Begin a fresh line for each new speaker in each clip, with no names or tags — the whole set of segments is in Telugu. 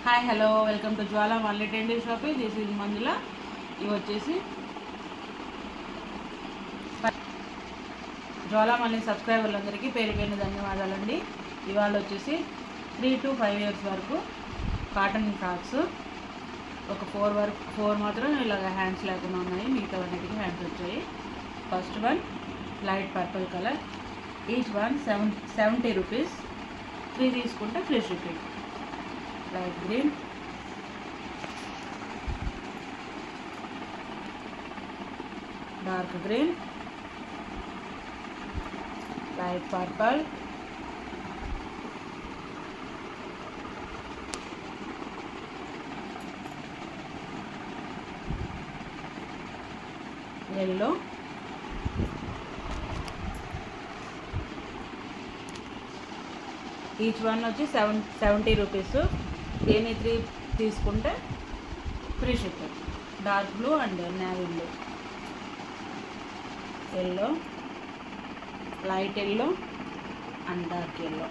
హాయ్ హలో వెల్కమ్ టు జ్వాలా మళ్ళీ 10 days షాపింగ్. దిస్ ఇస్ మంజుల. ఇవి వచ్చేసి జ్వాలా మళ్ళీ సబ్స్క్రైబర్లందరికీ పేరు పేరున ధన్యవాదాలండి. ఇవాళ వచ్చేసి 3 to 5 years వరకు కాటన్ ఫ్రాక్స్, ఒక 4 మాత్రం ఇలాగ హ్యాండ్స్ లేకుండా ఉన్నాయి, మిగతా అన్నిటికీ హ్యాండ్స్ వచ్చాయి. First one light purple colour, each one 70 rupees, 3 తీసుకుంటే free shipping. Light green, dark green, light purple, yellow, each one వచ్చి 70 రూపీస్, ఎనీ 3 తీసుకుంటే free shipping. Dark blue and navy blue, yellow, light yellow and dark yellow.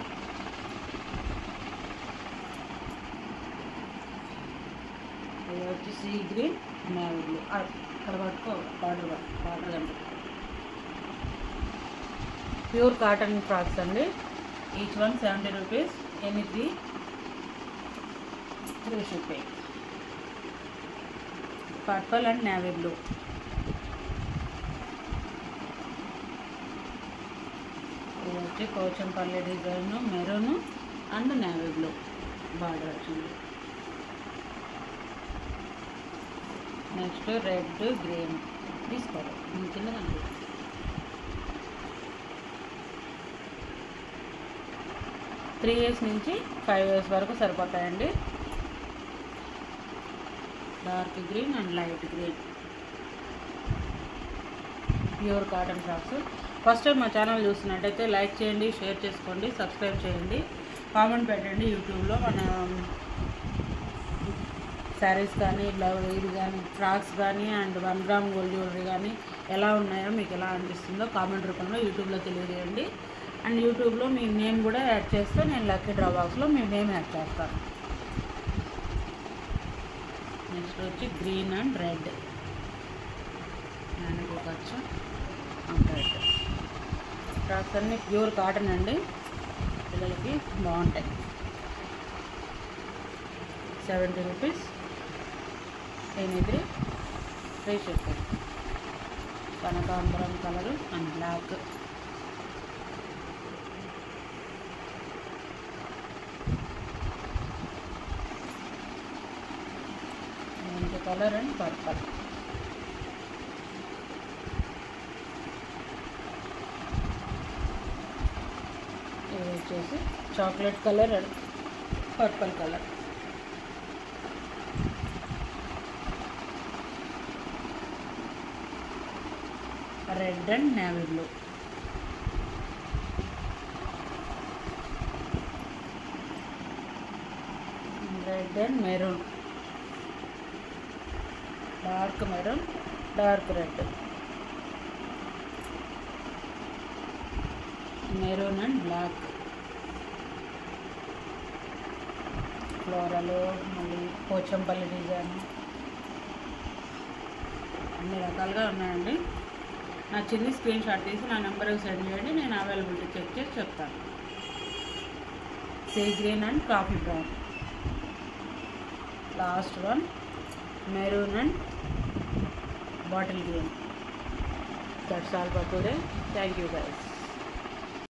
ఇది వచ్చి సీ గ్రీన్, నేవీ బ్లూ. అక్కడ పట్టుకో బార్డర్ కంటే ప్యూర్ కాటన్ ఫ్రాక్స్ అండి. Each one 70 rupees, any 3 free shipping. Purple and navy blue. ఇది వచ్చి Kochampalli design, maroon and navy blue border వచ్చింది. నెక్స్ట్ రెడ్ గ్రీన్ తీసుకోవాలి, కింద కనిపి 3 years నుంచి 5 years వరకు సరిపోతాయండి. Dark green and light green, pure cotton frocks. First time మా ఛానల్ చూస్తున్నట్టయితే లైక్ చేయండి, షేర్ చేసుకోండి, సబ్స్క్రైబ్ చేయండి, కామెంట్ పెట్టండి. యూట్యూబ్లో మన శారీస్ కానీ, ఇది కానీ, ఫ్రాక్స్ కానీ అండ్ 1 gram గోల్డ్ జ్యువెలరీ కానీ ఎలా ఉన్నాయో, మీకు ఎలా అనిపిస్తుందో కామెంట్ రూపంలో యూట్యూబ్లో తెలియజేయండి. అండ్ యూట్యూబ్లో మీ నేమ్ కూడా యాడ్ చేస్తే నేను లక్కీ డ్రా బాక్స్లో మీ నేమ్ యాడ్ చేస్తాను. నెక్స్ట్ వచ్చి గ్రీన్ అండ్ రెడ్, ఖర్చు రెడ్. ఫ్రాక్స్ అన్నీ ప్యూర్ కాటన్ అండి, పిల్లలకి బాగుంటాయి. 70 రూపీస్, ఎనీ 3 ఫ్రీ షిప్పింగ్. కనకాంబరం colour and black, colour and purple. ఇది వచ్చేసి chocolate colour and purple colour. Red and navy blue. Red and maroon, dark maroon, dark red, maroon and black. Floral, మళ్ళీ పోచంపల్లి డిజైన్, అన్ని రకాలుగా ఉన్నాయండి. నచ్చింది స్క్రీన్ షాట్ తీసి నా నెంబర్కి సెండ్ చేయండి, నేను అవైలబిలిటీ చెక్ చేసి చెప్తాను. Sea green and coffee brown. Last one maroon and bottle green. That's all for today. Thank you guys.